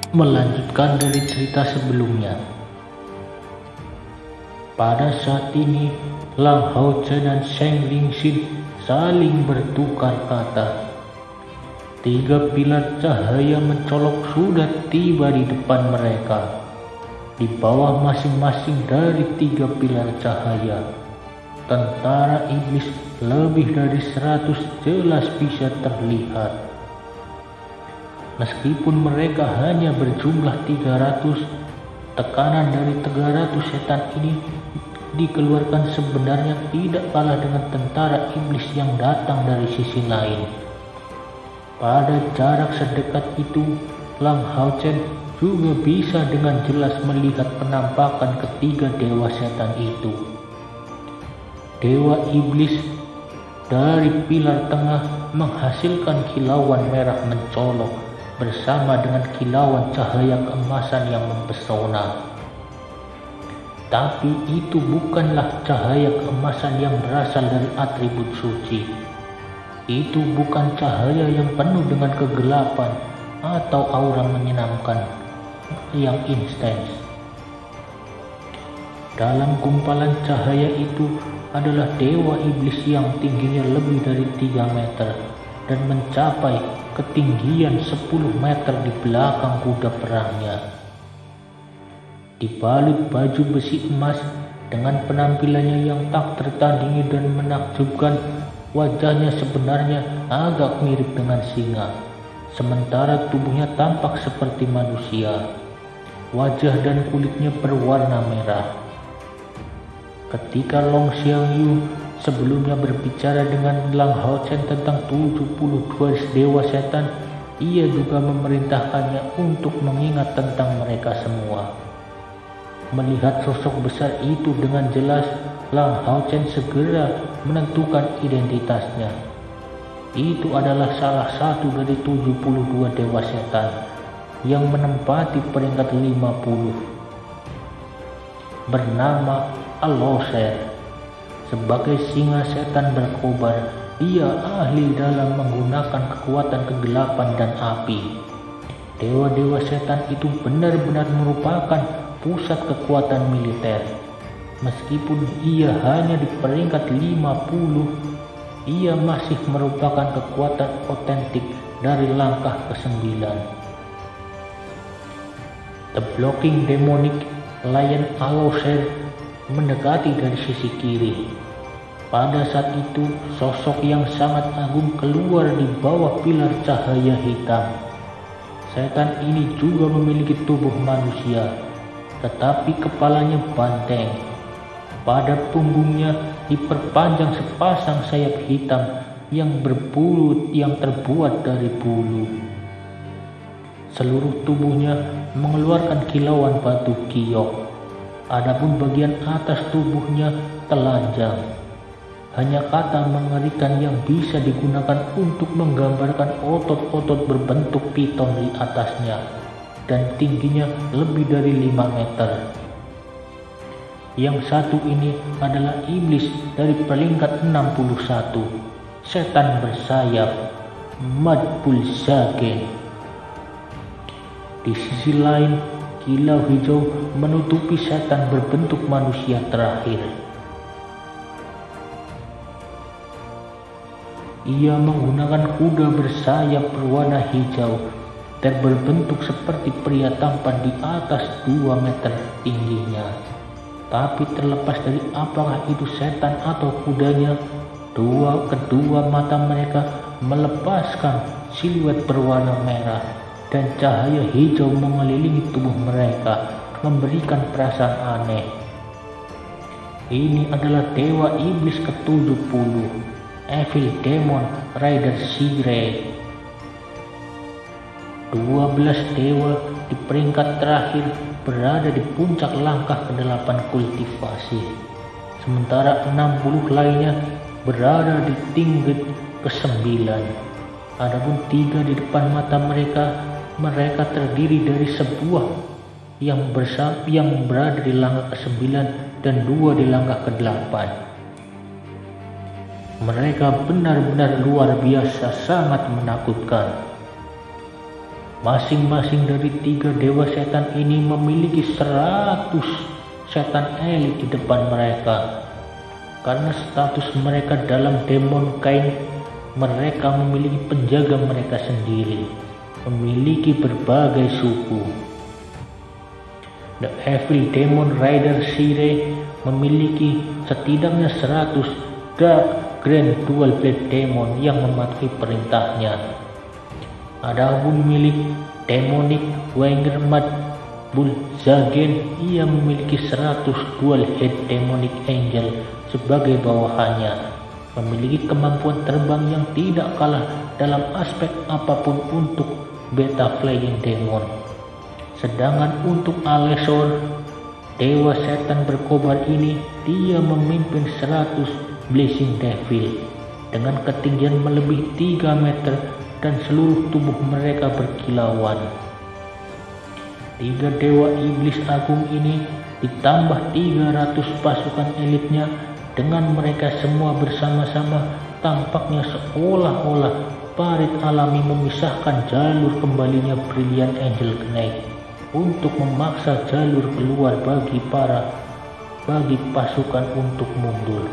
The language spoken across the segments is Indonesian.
Melanjutkan dari cerita sebelumnya. Pada saat ini, Lang Haochen dan Sheng Lingxin saling bertukar kata. 3 pilar cahaya mencolok sudah tiba di depan mereka. Di bawah masing-masing dari 3 pilar cahaya, tentara iblis lebih dari 100 jelas bisa terlihat. Meskipun mereka hanya berjumlah 300, tekanan dari 300 setan ini dikeluarkan sebenarnya tidak kalah dengan tentara iblis yang datang dari sisi lain. Pada jarak sedekat itu, Lang Haochen juga bisa dengan jelas melihat penampakan ketiga dewa setan itu. Dewa iblis dari pilar tengah menghasilkan kilauan merah mencolok bersama dengan kilauan cahaya keemasan yang mempesona. Tapi itu bukanlah cahaya keemasan yang berasal dari atribut suci. Itu bukan cahaya yang penuh dengan kegelapan atau aura menyenangkan yang intens. Dalam gumpalan cahaya itu adalah dewa iblis yang tingginya lebih dari 3 meter dan mencapai ketinggian 10 meter di belakang kuda perangnya. Dibalut baju besi emas dengan penampilannya yang tak tertandingi dan menakjubkan, wajahnya sebenarnya agak mirip dengan singa, sementara tubuhnya tampak seperti manusia. Wajah dan kulitnya berwarna merah. Ketika Long Xiangyu sebelumnya berbicara dengan Lang Haochen tentang 72 dewa setan, ia juga memerintahkannya untuk mengingat tentang mereka semua. Melihat sosok besar itu dengan jelas, Lang Haochen segera menentukan identitasnya. Itu adalah salah satu dari 72 dewa setan yang menempati peringkat 50. Bernama Aloser. Sebagai singa setan berkobar, ia ahli dalam menggunakan kekuatan kegelapan dan api. Dewa-dewa setan itu benar-benar merupakan pusat kekuatan militer. Meskipun ia hanya di peringkat 50, ia masih merupakan kekuatan otentik dari langkah ke-9. The Blocking Demonic Lion Aloser mendekati dari sisi kiri. Pada saat itu, sosok yang sangat agung keluar di bawah pilar cahaya hitam. Setan ini juga memiliki tubuh manusia, tetapi kepalanya banteng. Pada punggungnya diperpanjang sepasang sayap hitam yang berbulu yang terbuat dari bulu. Seluruh tubuhnya mengeluarkan kilauan batu giok. Adapun bagian atas tubuhnya telanjang. Hanya kata mengerikan yang bisa digunakan untuk menggambarkan otot-otot berbentuk piton di atasnya, dan tingginya lebih dari 5 meter. Yang satu ini adalah iblis dari peringkat 61, setan bersayap, Madbul Zagen. Di sisi lain, kilau hijau menutupi setan berbentuk manusia terakhir. Ia menggunakan kuda bersayap berwarna hijau dan berbentuk seperti pria tampan di atas 2 meter tingginya. Tapi terlepas dari apakah itu setan atau kudanya, kedua mata mereka melepaskan siluet berwarna merah dan cahaya hijau mengelilingi tubuh mereka, memberikan perasaan aneh. Ini adalah dewa iblis ke-70, Evil Demon Rider Sigre. 12 dewa di peringkat terakhir berada di puncak langkah ke-8 kultivasi, sementara 60 lainnya berada di tingkat ke-9. Adapun 3 di depan mata mereka terdiri dari sebuah yang berada di langkah ke-9 dan 2 di langkah ke-8. Mereka benar-benar luar biasa, sangat menakutkan. Masing-masing dari 3 dewa setan ini memiliki 100 setan elit di depan mereka. Karena status mereka dalam Demonkind, mereka memiliki penjaga mereka sendiri, memiliki berbagai suku. The Evil Demon Rider Shire memiliki setidaknya 100 Dark Grand Dual Blade Demon yang mematuhi perintahnya. Adapun milik Demonic Wengermad Bullzagen, ia memiliki 100 Dual Head Demonic Angel sebagai bawahannya, memiliki kemampuan terbang yang tidak kalah dalam aspek apapun untuk Beta Flying Demon. Sedangkan untuk Alesor, dewa setan berkobar ini, dia memimpin 100 Blazing Devil dengan ketinggian melebihi 3 meter dan seluruh tubuh mereka berkilauan. 3 dewa iblis agung ini ditambah 300 pasukan elitnya, dengan mereka semua bersama-sama tampaknya seolah-olah parit alami memisahkan jalur kembalinya Brilliant Angel Knight untuk memaksa jalur keluar bagi pasukan untuk mundur.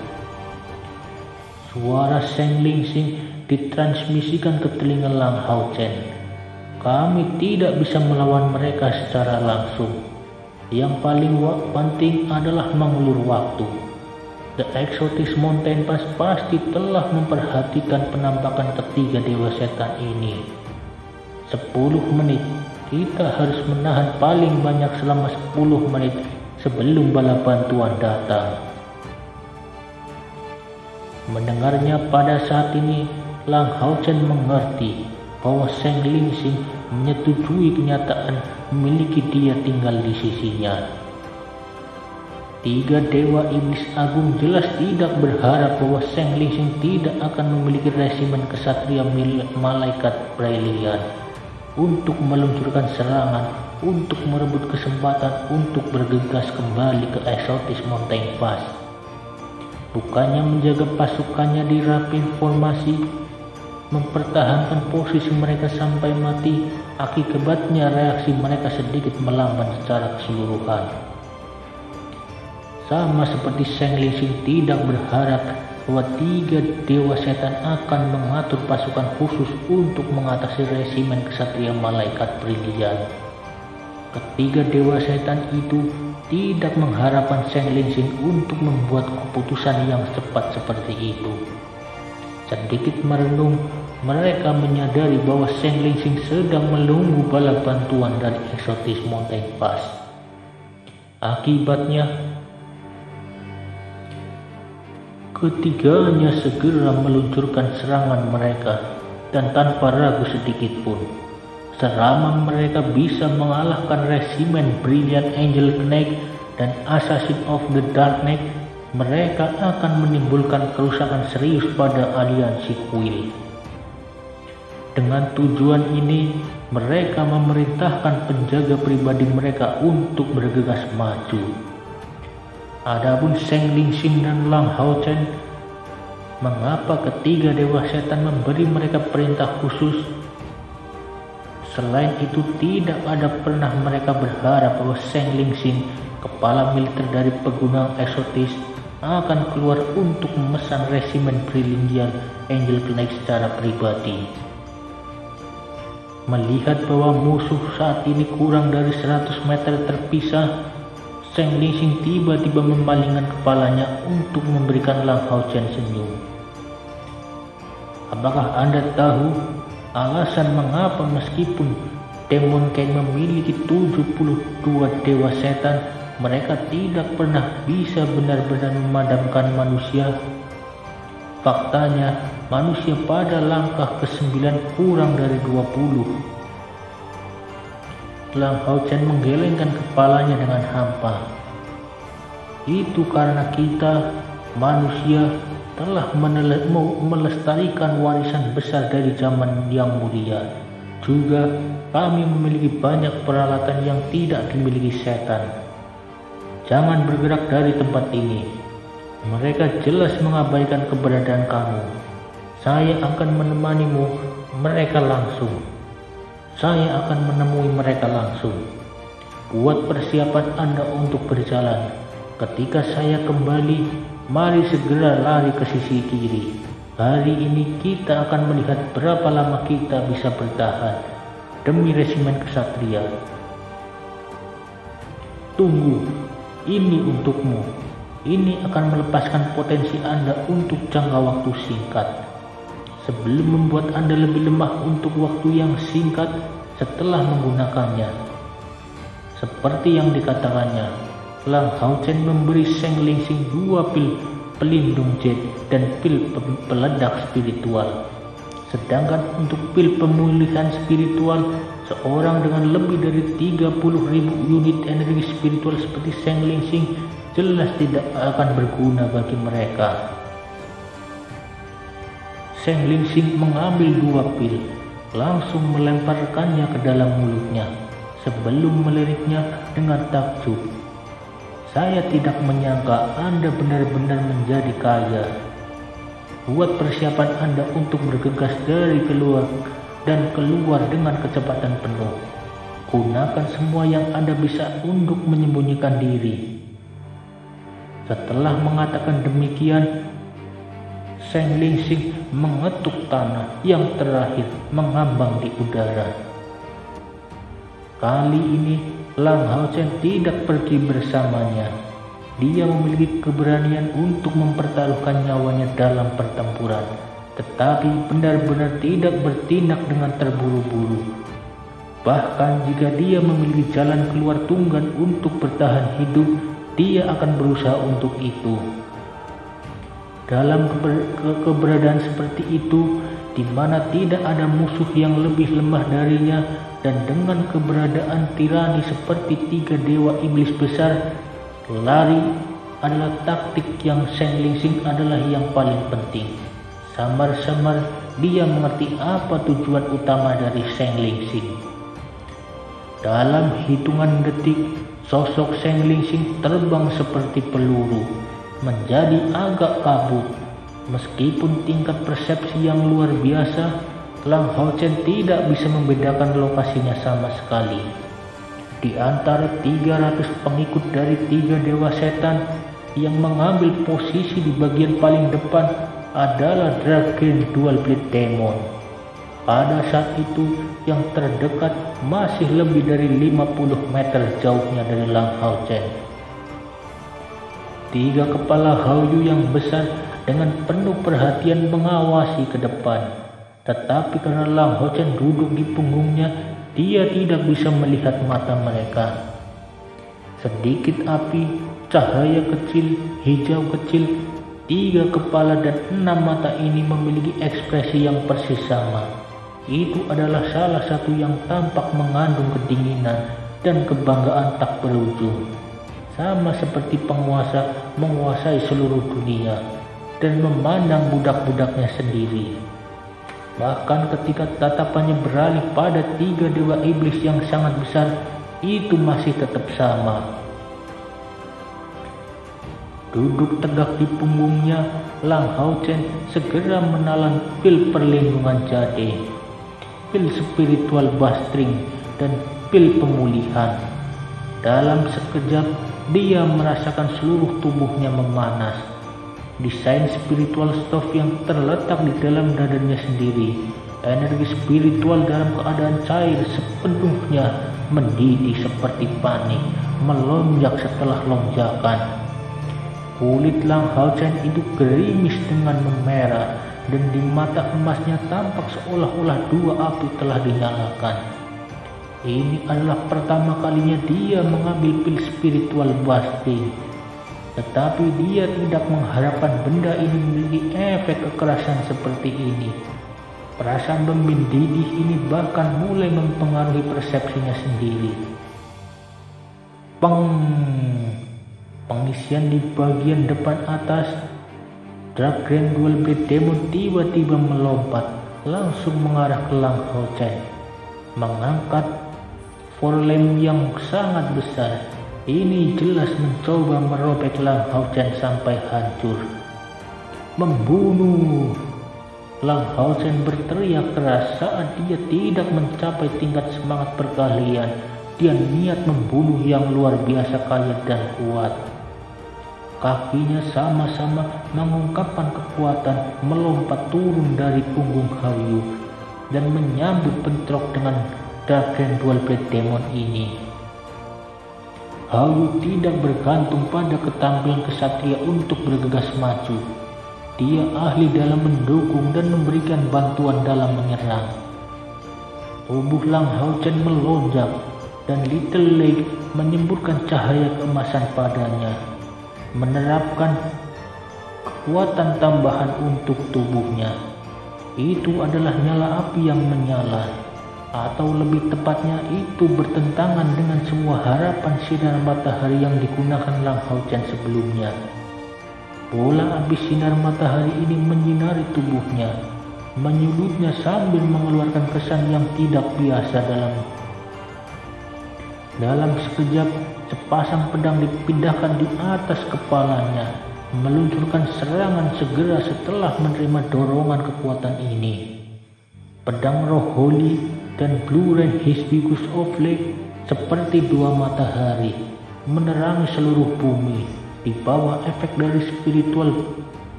Suara Sheng Lingsing ditransmisikan ke telinga Lang Hao Chen. Kami tidak bisa melawan mereka secara langsung. Yang paling penting adalah mengulur waktu. The Exotic Mountain Pass pasti telah memperhatikan penampakan ketiga dewa setan ini. 10 menit. Kita harus menahan paling banyak selama 10 menit sebelum bala bantuan datang. Mendengarnya pada saat ini, Lang Hao Chen mengerti bahwa Sheng Lingsing menyetujui kenyataan memiliki dia tinggal di sisinya. 3 dewa iblis agung jelas tidak berharap bahwa Sheng Lingsing tidak akan memiliki resimen kesatria malaikat Brilliant untuk meluncurkan serangan untuk merebut kesempatan untuk bergegas kembali ke Exotic Mountain Pass. Bukannya menjaga pasukannya di rapid formasi, mempertahankan posisi mereka sampai mati, akibatnya reaksi mereka sedikit melamban secara keseluruhan. Sama seperti Sheng Lingsing tidak berharap bahwa 3 dewa setan akan mengatur pasukan khusus untuk mengatasi resimen kesatria malaikat Brilliant. Ketiga dewa setan itu tidak mengharapkan Sheng Lingsing untuk membuat keputusan yang cepat seperti itu. Sedikit merenung, mereka menyadari bahwa Sheng Lingsing sedang menunggu bala bantuan dari Exotic Mountain Pass. Akibatnya, ketiganya segera meluncurkan serangan mereka, dan tanpa ragu sedikit pun, selama mereka bisa mengalahkan resimen Brilliant Angel Knight dan Assassin of the Dark Knight, mereka akan menimbulkan kerusakan serius pada aliansi kuil. Dengan tujuan ini, mereka memerintahkan penjaga pribadi mereka untuk bergegas maju. Adapun Sheng Lingsing dan Lang Hao Chen, mengapa ketiga dewa setan memberi mereka perintah khusus? Selain itu, tidak ada pernah mereka berharap bahwa Sheng Lingsing, kepala militer dari pegunungan eksotis, akan keluar untuk memesan resimen Brilliant Angel Knight secara pribadi. Melihat bahwa musuh saat ini kurang dari 100 meter terpisah, Sheng Lingsing tiba-tiba memalingkan kepalanya untuk memberikan Lang Hao Chen senyum. Apakah Anda tahu alasan mengapa meskipun Demonkind memiliki 72 dewa setan, mereka tidak pernah bisa benar-benar memadamkan manusia? Faktanya, manusia pada langkah ke-9 kurang dari 20. Lang Hao Chen menggelengkan kepalanya dengan hampa. Itu karena kita, manusia, telah melestarikan warisan besar dari zaman yang mulia. Juga, kami memiliki banyak peralatan yang tidak dimiliki setan. Jangan bergerak dari tempat ini. Mereka jelas mengabaikan keberadaan kamu. Saya akan menemanimu mereka langsung. saya akan menemui mereka langsung. Buat persiapan Anda untuk berjalan. Ketika saya kembali, mari segera lari ke sisi kiri. Hari ini kita akan melihat berapa lama kita bisa bertahan demi resimen kesatria. Tunggu, ini untukmu. Ini akan melepaskan potensi Anda untuk jangka waktu singkat. Sebelum membuat Anda lebih lemah untuk waktu yang singkat setelah menggunakannya. Seperti yang dikatakannya, Lang Hao-Chen memberi Zheng Lingxing 2 pil pelindung jet dan pil peledak spiritual. Sedangkan untuk pil pemulihan spiritual, seorang dengan lebih dari 30.000 unit energi spiritual seperti Zheng Lingxing jelas tidak akan berguna bagi mereka. Zheng Lingxing mengambil 2 pil, langsung melemparkannya ke dalam mulutnya, sebelum meliriknya dengan takjub. Saya tidak menyangka Anda benar-benar menjadi kaya. Buat persiapan Anda untuk bergegas dari keluar dengan kecepatan penuh. Gunakan semua yang Anda bisa untuk menyembunyikan diri. Setelah mengatakan demikian, Zheng Lingxing mengetuk tanah yang terakhir mengambang di udara. Kali ini Lang Hao-Chen tidak pergi bersamanya. Dia memiliki keberanian untuk mempertaruhkan nyawanya dalam pertempuran, tetapi benar-benar tidak bertindak dengan terburu-buru. Bahkan jika dia memiliki jalan keluar tunggal untuk bertahan hidup, dia akan berusaha untuk itu. Dalam keberadaan seperti itu, di mana tidak ada musuh yang lebih lemah darinya, dan dengan keberadaan tirani seperti 3 dewa iblis besar, lari adalah taktik yang Zheng Lingxing adalah yang paling penting. Samar-samar dia mengerti apa tujuan utama dari Zheng Lingxing. Dalam hitungan detik, sosok Zheng Lingxing terbang seperti peluru, menjadi agak kabut. Meskipun tingkat persepsi yang luar biasa, Lang Hao-Chen tidak bisa membedakan lokasinya sama sekali. Di antara 300 pengikut dari 3 dewa setan, yang mengambil posisi di bagian paling depan adalah Dragon Dual Blade Demon. Pada saat itu, yang terdekat masih lebih dari 50 meter jauhnya dari Lang Hao-Chen. 3 kepala Haoyu yang besar dengan penuh perhatian mengawasi ke depan. Tetapi karena Lang Hao-Chen duduk di punggungnya, dia tidak bisa melihat mata mereka. Sedikit api, cahaya kecil, hijau kecil, 3 kepala dan 6 mata ini memiliki ekspresi yang persis sama. Itu adalah salah satu yang tampak mengandung kedinginan dan kebanggaan tak berujung. Sama seperti penguasa menguasai seluruh dunia dan memandang budak-budaknya sendiri. Bahkan ketika tatapannya beralih pada 3 dewa iblis yang sangat besar, itu masih tetap sama. Duduk tegak di punggungnya, Lang Hao-Chen segera menalan pil perlindungan jade, pil spiritual bastring, dan pil pemulihan. Dalam sekejap, dia merasakan seluruh tubuhnya memanas. Desain spiritual stove yang terletak di dalam dadanya sendiri, energi spiritual dalam keadaan cair sepenuhnya mendidih seperti panik, melonjak setelah lonjakan. Kulit Lang Hao-Chen itu gerimis dengan memerah, dan di mata emasnya tampak seolah-olah 2 api telah dinyalakan. Ini adalah pertama kalinya dia mengambil pil spiritual bastring. Tetapi dia tidak mengharapkan benda ini memiliki efek kekerasan seperti ini. Perasaan mendidih ini bahkan mulai mempengaruhi persepsinya sendiri. Peng! Pengisian di bagian depan atas, Dragon Dual Blade Demon tiba-tiba melompat, langsung mengarah ke Lang Hao-Chen, mengangkat forlem yang sangat besar. Ini jelas mencoba merobek Lang Hao-Chen sampai hancur. Membunuh! Langhausen berteriak keras saat dia tidak mencapai tingkat semangat perkalian. Dia niat membunuh yang luar biasa kaya dan kuat. Kakinya sama-sama mengungkapkan kekuatan, melompat turun dari punggung Hayu dan menyambut bentrok dengan Darkren Dual Blade Demon ini. Hayu tidak bergantung pada ketampilan kesatria untuk bergegas maju. Dia ahli dalam mendukung dan memberikan bantuan dalam menyerang. Tubuh Langhausen melonjak dan Little Lake menyemburkan cahaya keemasan padanya, menerapkan kekuatan tambahan untuk tubuhnya. Itu adalah nyala api yang menyala, atau lebih tepatnya itu bertentangan dengan semua harapan sinar matahari yang digunakan Langhausen sebelumnya. Bola api sinar matahari ini menyinari tubuhnya, menyulutnya sambil mengeluarkan kesan yang tidak biasa. Dalam sekejap, sepasang pedang dipindahkan di atas kepalanya, meluncurkan serangan segera setelah menerima dorongan kekuatan ini. Pedang roh Holy dan Blue Rain Hibiscus of Lake seperti dua matahari menerangi seluruh bumi. Di bawah efek dari spiritual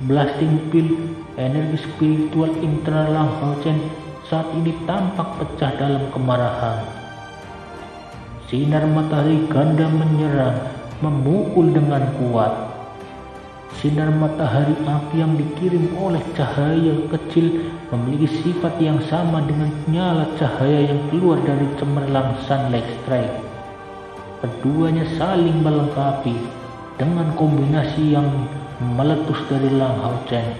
blasting field, energi spiritual internal Langhausen saat ini tampak pecah dalam kemarahan. Sinar matahari ganda menyerang, memukul dengan kuat. Sinar matahari api yang dikirim oleh cahaya kecil memiliki sifat yang sama dengan nyala cahaya yang keluar dari cemerlang Sunlight Strike. Keduanya saling melengkapi. Dengan kombinasi yang meletus dari Langhausen,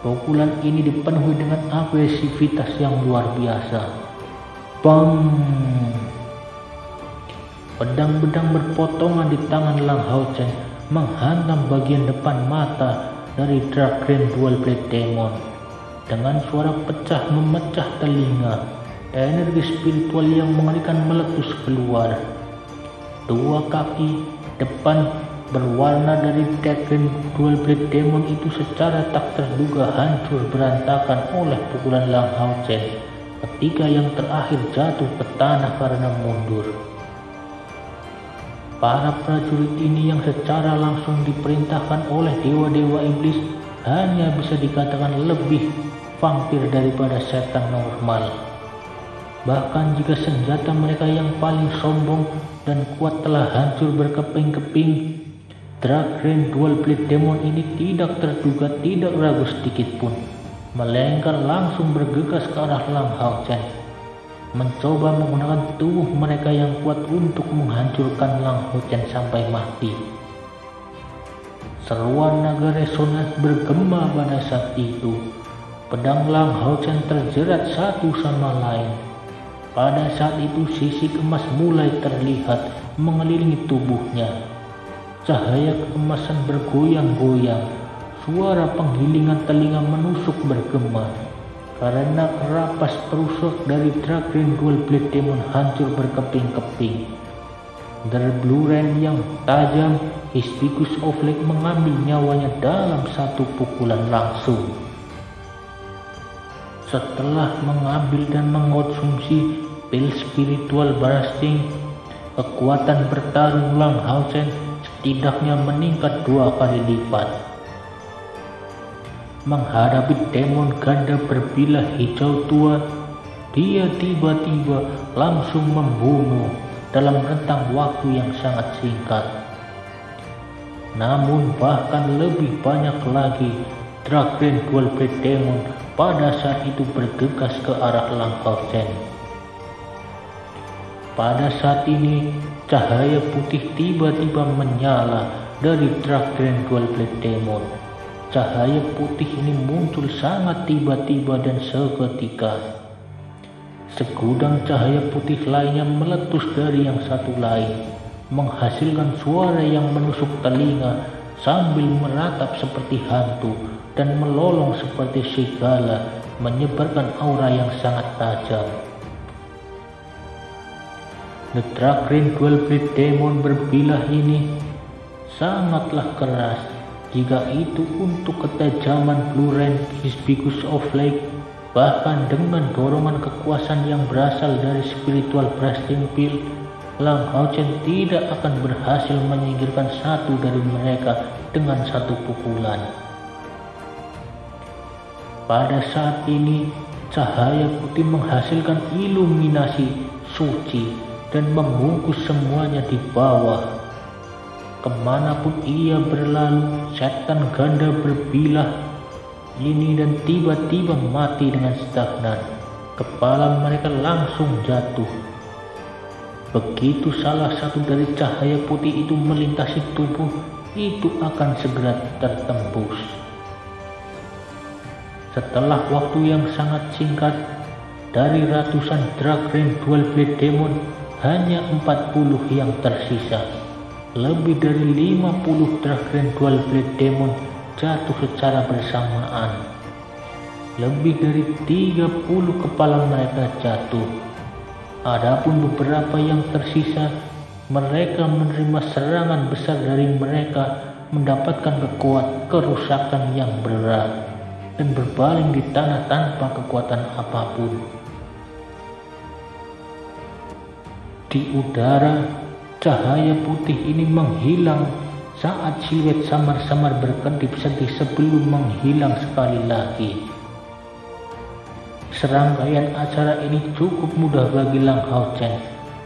pukulan ini dipenuhi dengan agresivitas yang luar biasa. Bang! Pedang-pedang berpotongan di tangan Langhausen menghantam bagian depan mata dari Darkren Dual Blade Demon. Dengan suara pecah memecah telinga, energi spiritual yang mengerikan meletus keluar. Dua kaki depan berwarna dari Darkren Dual Blade Demon itu secara tak terduga hancur berantakan oleh pukulan Langhausen ketika yang terakhir jatuh ke tanah karena mundur. Para prajurit ini yang secara langsung diperintahkan oleh dewa-dewa iblis hanya bisa dikatakan lebih vampir daripada setan normal. Bahkan jika senjata mereka yang paling sombong dan kuat telah hancur berkeping-keping, Darkren Dual Blade Demon ini tidak terduga, tidak ragu sedikit pun, melainkan langsung bergegas ke arah Langhausen, mencoba menggunakan tubuh mereka yang kuat untuk menghancurkan Langhausen sampai mati. Seruan naga resonans bergema pada saat itu. Pedang Langhausen terjerat satu sama lain. Pada saat itu sisik emas mulai terlihat mengelilingi tubuhnya. Cahaya keemasan bergoyang-goyang, suara penggilingan telinga menusuk bergema, karena kerapas perusuk dari Darkren Dual Blade Demon hancur berkeping-keping. Dari Blue Rain yang tajam, Hibiscus of Lake mengambil nyawanya dalam satu pukulan langsung. Setelah mengambil dan mengonsumsi pil spiritual bursting, kekuatan bertarung Langhausen setidaknya meningkat 2 kali lipat. Menghadapi demon ganda berbilah hijau tua, dia tiba-tiba langsung membunuh dalam rentang waktu yang sangat singkat. Namun bahkan lebih banyak lagi, Darkren Dual Blade Demon pada saat itu bergegas ke arah Langhausen. Pada saat ini, cahaya putih tiba-tiba menyala dari Darkren Dual Blade Demon. Cahaya putih ini muncul sangat tiba-tiba dan seketika. Segudang cahaya putih lainnya meletus dari yang satu lain, menghasilkan suara yang menusuk telinga sambil meratap seperti hantu dan melolong seperti serigala, menyebarkan aura yang sangat tajam. The Darkren Dual Blade Demon berbilah ini sangatlah keras, jika itu untuk ketajaman Blue Hibiscus of Light. Bahkan dengan dorongan kekuasaan yang berasal dari spiritual Blasting Peel, Langhausen tidak akan berhasil menyingkirkan satu dari mereka dengan satu pukulan. Pada saat ini, cahaya putih menghasilkan iluminasi suci dan membungkus semuanya di bawah. Kemanapun ia berlalu, setan ganda berbilah ini dan tiba-tiba mati dengan stagnan. Kepala mereka langsung jatuh. Begitu salah satu dari cahaya putih itu melintasi tubuh, itu akan segera tertembus. Setelah waktu yang sangat singkat, dari ratusan Drachren Dual Blade Demon, hanya 40 yang tersisa. Lebih dari 50 Drachren Dual Blade Demon jatuh secara bersamaan. Lebih dari 30 kepala mereka jatuh. Adapun beberapa yang tersisa, mereka menerima serangan besar dari mereka, mendapatkan kerusakan yang berat, dan berbaring di tanah tanpa kekuatan apapun. Di udara, cahaya putih ini menghilang saat siluet samar-samar berkedip-sedip sebelum menghilang sekali lagi. Serangkaian acara ini cukup mudah bagi Langhausen.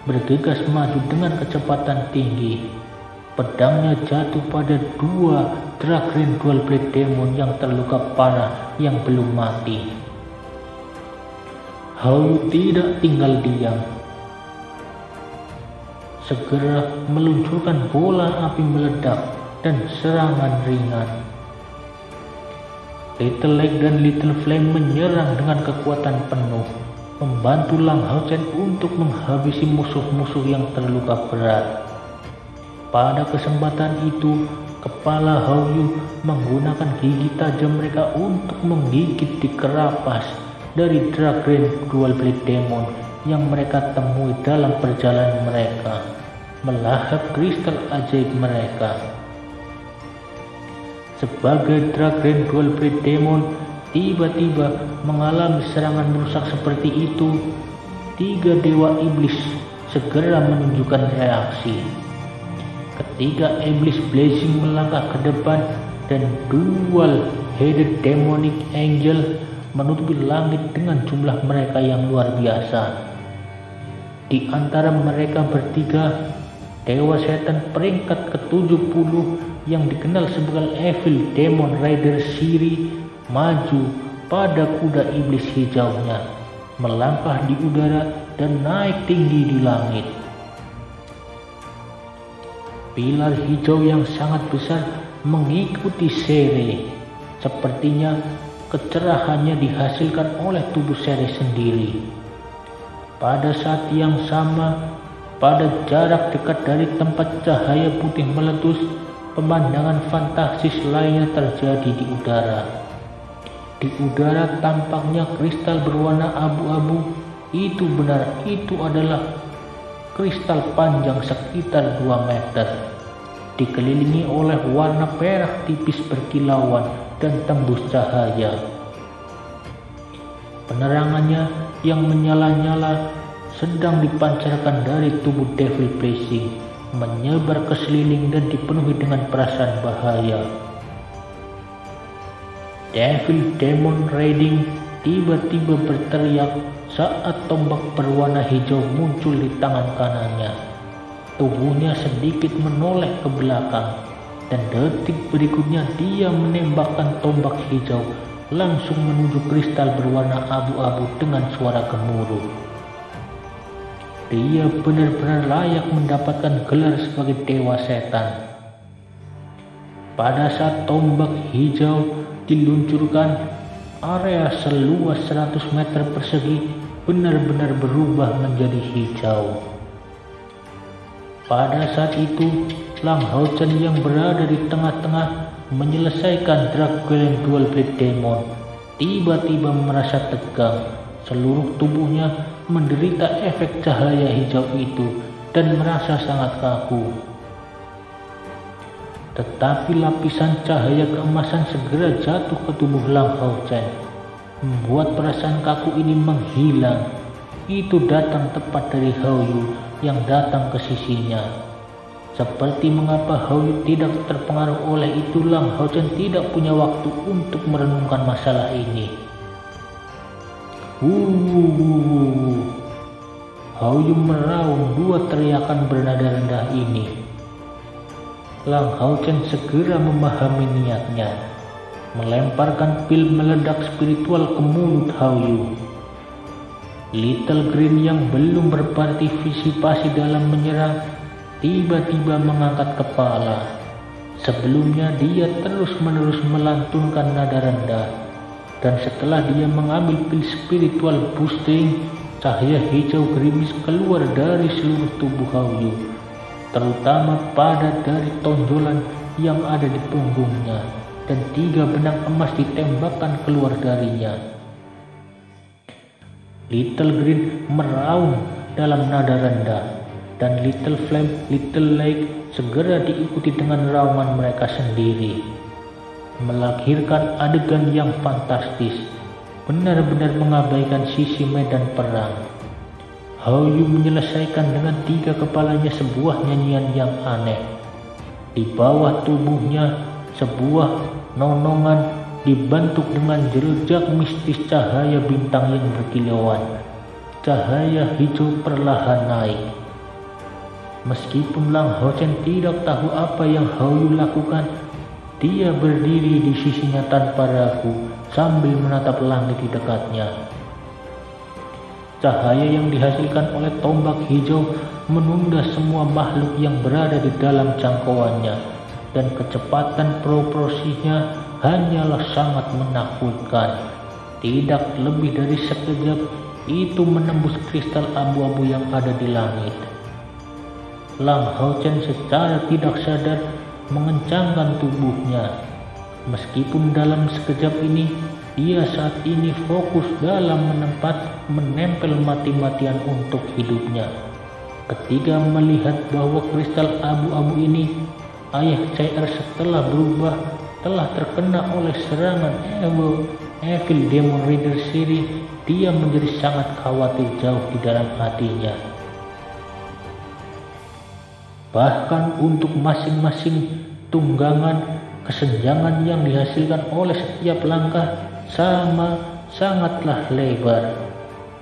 Bergegas maju dengan kecepatan tinggi. Pedangnya jatuh pada 2 Drachren Dual Blade Demon yang terluka parah yang belum mati. Hou tidak tinggal diam. Segera meluncurkan bola api meledak dan serangan ringan. Little Light dan Little Flame menyerang dengan kekuatan penuh, membantu Langhausen untuk menghabisi musuh-musuh yang terluka berat. Pada kesempatan itu, kepala Hou menggunakan gigi tajam mereka untuk menggigit di kerapas dari Drachren Dual Blade Demon yang mereka temui dalam perjalanan mereka, melahap kristal ajaib mereka. Sebagai Drachren Dual Blade Demon tiba-tiba mengalami serangan merusak seperti itu, 3 dewa iblis segera menunjukkan reaksi. Ketiga iblis blazing melangkah ke depan dan Dual Headed Demonic Angel menutupi langit dengan jumlah mereka yang luar biasa. Di antara mereka bertiga, Dewa Setan peringkat ke-70 yang dikenal sebagai Evil Demon Rider Siri maju pada kuda iblis hijaunya, melangkah di udara dan naik tinggi di langit. Pilar hijau yang sangat besar mengikuti Sere. Sepertinya kecerahannya dihasilkan oleh tubuh Sere sendiri. Pada saat yang sama, pada jarak dekat dari tempat cahaya putih meletus, pemandangan fantastis lainnya terjadi di udara. Di udara tampaknya kristal berwarna abu-abu. Itu benar, itu adalah kristal panjang sekitar 2 meter, dikelilingi oleh warna perak tipis berkilauan dan tembus cahaya. Penerangannya yang menyala-nyala sedang dipancarkan dari tubuh Devil Blazing, menyebar ke sekeliling dan dipenuhi dengan perasaan bahaya. Devil Demon Riding tiba-tiba berteriak saat tombak berwarna hijau muncul di tangan kanannya. Tubuhnya sedikit menoleh ke belakang, dan detik berikutnya dia menembakkan tombak hijau langsung menuju kristal berwarna abu-abu dengan suara gemuruh. Dia benar-benar layak mendapatkan gelar sebagai Dewa Setan. Pada saat tombak hijau diluncurkan, area seluas 100 meter persegi benar-benar berubah menjadi hijau. Pada saat itu, Langhausen yang berada di tengah-tengah menyelesaikan Drachren Dual Blade Demon tiba-tiba merasa tegang. Seluruh tubuhnya menderita efek cahaya hijau itu dan merasa sangat kaku. Tetapi lapisan cahaya keemasan segera jatuh ke tubuh Lang Hao Chen, membuat perasaan kaku ini menghilang. Itu datang tepat dari Hao Yu yang datang ke sisinya. Seperti mengapa Hao Yu tidak terpengaruh oleh itu, Lang Hao Chen tidak punya waktu untuk merenungkan masalah ini. Hao Yu meraung dua teriakan bernada rendah ini. Lang Hao Chen segera memahami niatnya, melemparkan pil meledak spiritual ke mulut Hao Yu. Little Green yang belum berpartisipasi dalam menyerang tiba-tiba mengangkat kepala. Sebelumnya dia terus-menerus melantunkan nada rendah, dan setelah dia mengambil pil spiritual boosting, cahaya hijau gerimis keluar dari seluruh tubuh Hao Yu, terutama pada dari tonjolan yang ada di punggungnya, dan 3 benang emas ditembakkan keluar darinya. Little Green meraung dalam nada rendah, dan Little Flame, Little Lake segera diikuti dengan raungan mereka sendiri, melahirkan adegan yang fantastis, benar-benar mengabaikan sisi medan perang. Hao Yu menyelesaikan dengan 3 kepalanya sebuah nyanyian yang aneh. Di bawah tubuhnya sebuah nonongan dibentuk dengan jejak mistis cahaya bintang yang berkilauan. Cahaya hijau perlahan naik. Meskipun Lang Hao Chen tidak tahu apa yang Hao Yu lakukan, dia berdiri di sisinya tanpa ragu sambil menatap langit di dekatnya. Cahaya yang dihasilkan oleh tombak hijau menunda semua makhluk yang berada di dalam jangkauannya, dan kecepatan proporsinya hanyalah sangat menakutkan. Tidak lebih dari sekejap itu menembus kristal abu-abu yang ada di langit. Lang Hao Chen secara tidak sadar mengencangkan tubuhnya. Meskipun dalam sekejap ini dia saat ini fokus dalam menempel mati-matian untuk hidupnya. Ketika melihat bahwa kristal abu-abu ini, ayah CR setelah berubah telah terkena oleh serangan Evil Demon Rider Siri, dia menjadi sangat khawatir jauh di dalam hatinya. Bahkan untuk masing-masing tunggangan, kesenjangan yang dihasilkan oleh setiap langkah sangatlah lebar,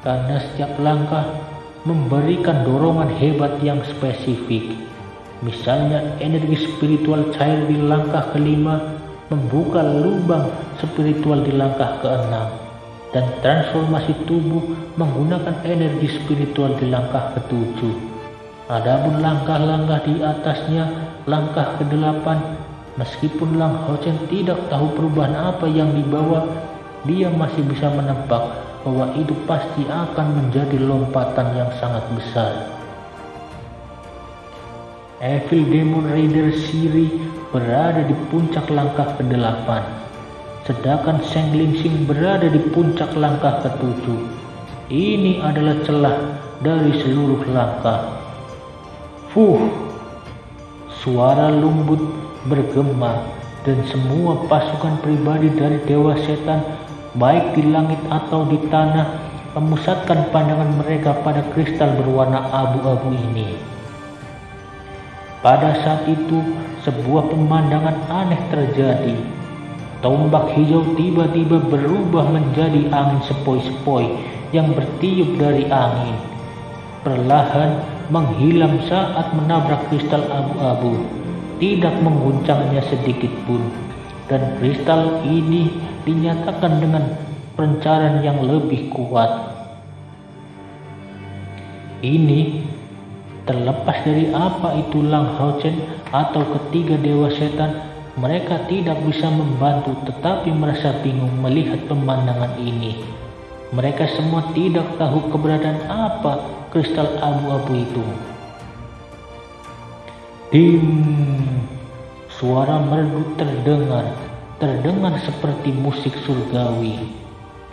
karena setiap langkah memberikan dorongan hebat yang spesifik. Misalnya energi spiritual cair di langkah kelima membuka lubang spiritual di langkah keenam, dan transformasi tubuh menggunakan energi spiritual di langkah ketujuh. Adapun langkah-langkah di atasnya, langkah ke-8, meskipun Lang Hao Chen tidak tahu perubahan apa yang dibawa, dia masih bisa menebak bahwa itu pasti akan menjadi lompatan yang sangat besar. Evil Demon Rider Siri berada di puncak langkah ke-8, sedangkan Sheng Lingxing berada di puncak langkah ke-7. Ini adalah celah dari seluruh langkah. Suara lembut bergema, dan semua pasukan pribadi dari Dewa Setan, baik di langit atau di tanah, memusatkan pandangan mereka pada kristal berwarna abu-abu ini. Pada saat itu, sebuah pemandangan aneh terjadi. Tombak hijau tiba-tiba berubah menjadi angin sepoi-sepoi yang bertiup dari angin, perlahan menghilang saat menabrak kristal abu-abu, tidak mengguncangnya sedikit pun, dan kristal ini dinyatakan dengan perencaran yang lebih kuat. Ini terlepas dari apa itu Lang Hao Chen atau ketiga Dewa Setan, mereka tidak bisa membantu tetapi merasa bingung melihat pemandangan ini. Mereka semua tidak tahu keberadaan apa kristal abu-abu itu. Suara merdu terdengar seperti musik surgawi.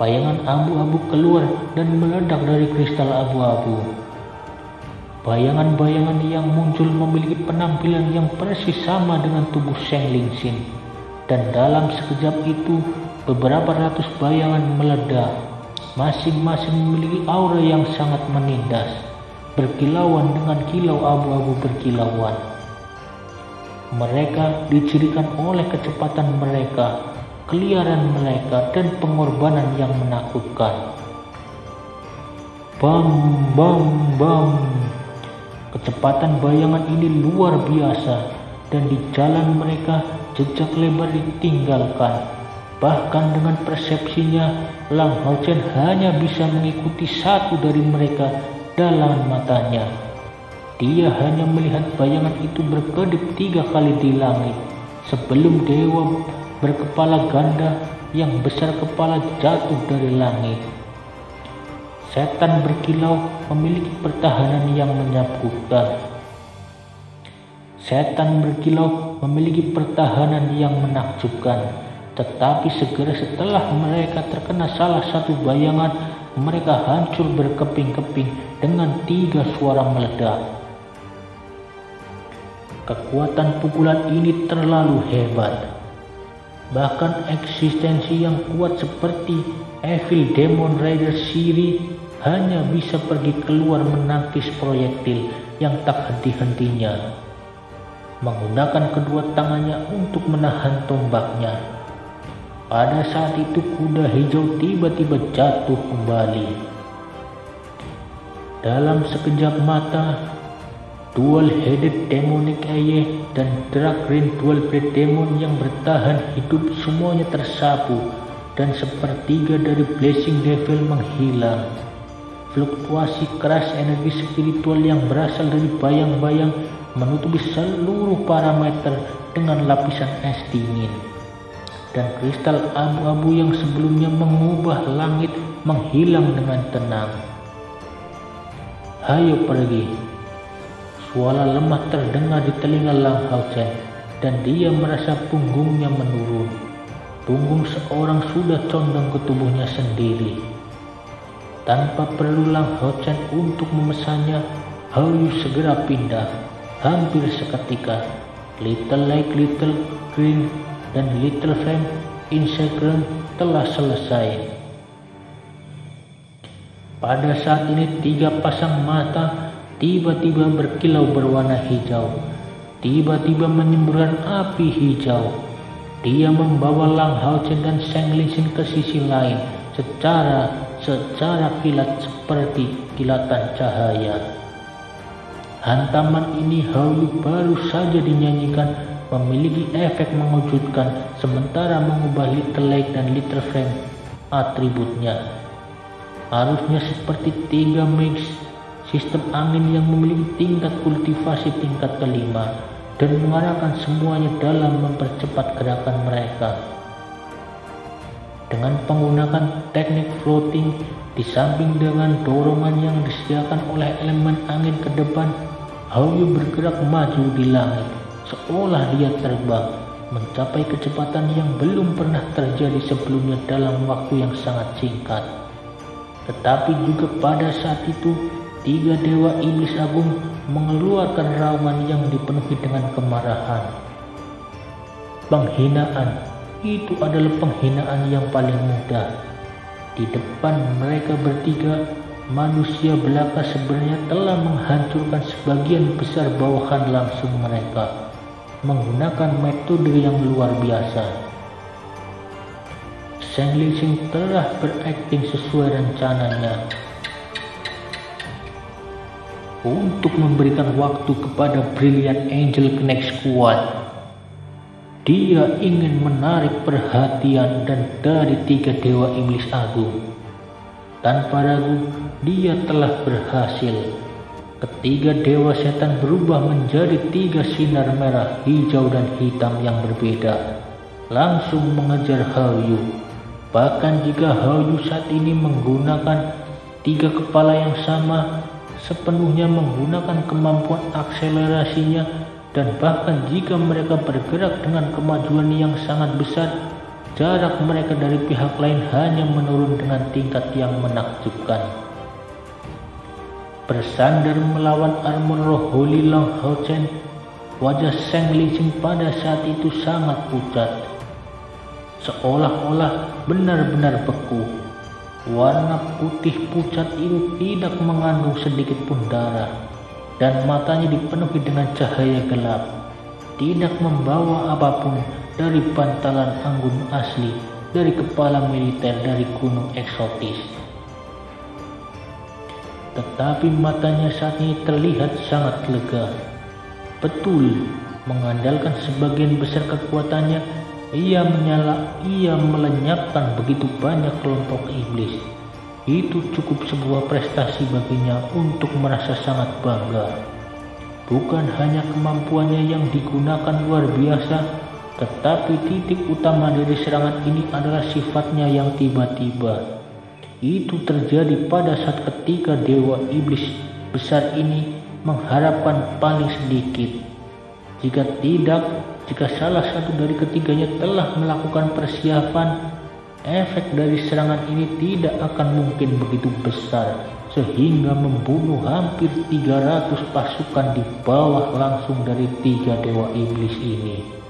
Bayangan abu-abu keluar dan meledak dari kristal abu-abu. Bayangan-bayangan yang muncul memiliki penampilan yang persis sama dengan tubuh Zheng Lingxin, dan dalam sekejap itu beberapa ratus bayangan meledak, masing-masing memiliki aura yang sangat menindas, berkilauan dengan kilau abu-abu berkilauan. Mereka dicirikan oleh kecepatan mereka, keliaran mereka, dan pengorbanan yang menakutkan. Bam, bam, bam. Kecepatan bayangan ini luar biasa, dan di jalan mereka jejak lebar ditinggalkan. Bahkan dengan persepsinya, Lang Haochen hanya bisa mengikuti satu dari mereka dalam matanya. Dia hanya melihat bayangan itu berkedip 3 kali di langit, sebelum dewa berkepala ganda yang besar kepala jatuh dari langit. Setan berkilau memiliki pertahanan yang menakutkan. Setan berkilau memiliki pertahanan yang menakjubkan. Tetapi segera setelah mereka terkena salah satu bayangan, mereka hancur berkeping-keping dengan 3 suara meledak. Kekuatan pukulan ini terlalu hebat. Bahkan eksistensi yang kuat seperti Evil Demon Rider Shiri hanya bisa pergi keluar menangkis proyektil yang tak henti-hentinya, menggunakan kedua tangannya untuk menahan tombaknya. Pada saat itu kuda hijau tiba-tiba jatuh kembali. Dalam sekejap mata, Dual-Headed Demonic Eye dan Dark Green Dual Blade Demon yang bertahan hidup semuanya tersapu, dan sepertiga dari Blazing Devil menghilang. Fluktuasi keras energi spiritual yang berasal dari bayang-bayang menutupi seluruh parameter dengan lapisan es dingin, dan kristal abu-abu yang sebelumnya mengubah langit menghilang dengan tenang. "Hayo pergi," suara lemah terdengar di telinga Lang Haochen, dan dia merasa punggungnya menurun. Punggung seorang sudah condong ke tubuhnya sendiri. Tanpa perlu Lang Haochen untuk memesannya, Hao Yu segera pindah. Hampir seketika, Little Light, Little Green, dan Little Flame Insecret telah selesai. Pada saat ini 3 pasang mata tiba-tiba berkilau berwarna hijau, tiba-tiba menyemburkan api hijau. Dia membawa Lang Haochen dan Zheng Lingxin ke sisi lain secara kilat seperti kilatan cahaya. Hantaman ini Hao Yu baru saja dinyanyikan memiliki efek mengejutkan, sementara mengubah Little Light dan Little Flame atributnya. Harusnya seperti 3 mix sistem angin yang memiliki tingkat kultivasi tingkat kelima, dan mengarahkan semuanya dalam mempercepat gerakan mereka. Dengan menggunakan teknik floating, di samping dengan dorongan yang disediakan oleh elemen angin ke depan, Hao Yu bergerak maju di langit, seolah dia terbang, mencapai kecepatan yang belum pernah terjadi sebelumnya dalam waktu yang sangat singkat. Tetapi juga pada saat itu, 3 dewa iblis agung mengeluarkan raungan yang dipenuhi dengan kemarahan. Penghinaan, itu adalah penghinaan yang paling mudah. Di depan mereka bertiga, manusia belaka sebenarnya telah menghancurkan sebagian besar bawahan langsung mereka, menggunakan metode yang luar biasa. Zheng Lingxin telah berakting sesuai rencananya untuk memberikan waktu kepada Brilliant Angel Connect Squad. Dia ingin menarik perhatian dari 3 dewa iblis agung. Tanpa ragu, dia telah berhasil. Ketiga dewa setan berubah menjadi 3 sinar merah, hijau, dan hitam yang berbeda, langsung mengejar Hao Yu. Bahkan jika Hao Yu saat ini menggunakan 3 kepala yang sama, sepenuhnya menggunakan kemampuan akselerasinya, dan bahkan jika mereka bergerak dengan kemajuan yang sangat besar, jarak mereka dari pihak lain hanya menurun dengan tingkat yang menakjubkan. bersandar melawan armor roh Holy Long Hao-Chen. Wajah Zheng Lixing pada saat itu sangat pucat, seolah-olah benar-benar beku. Warna putih pucat itu tidak mengandung sedikit pun darah, dan matanya dipenuhi dengan cahaya gelap, tidak membawa apapun dari bantalan anggun asli dari kepala militer dari gunung eksotis. Tetapi matanya saat ini terlihat sangat lega. Betul, mengandalkan sebagian besar kekuatannya, ia melenyapkan begitu banyak kelompok iblis. Itu cukup sebuah prestasi baginya untuk merasa sangat bangga. Bukan hanya kemampuannya yang digunakan luar biasa, tetapi titik utama dari serangan ini adalah sifatnya yang tiba-tiba. Itu terjadi pada saat ketika Dewa Iblis besar ini mengharapkan paling sedikit. Jika salah satu dari ketiganya telah melakukan persiapan, efek dari serangan ini tidak akan mungkin begitu besar sehingga membunuh hampir 300 pasukan di bawah langsung dari 3 dewa iblis ini.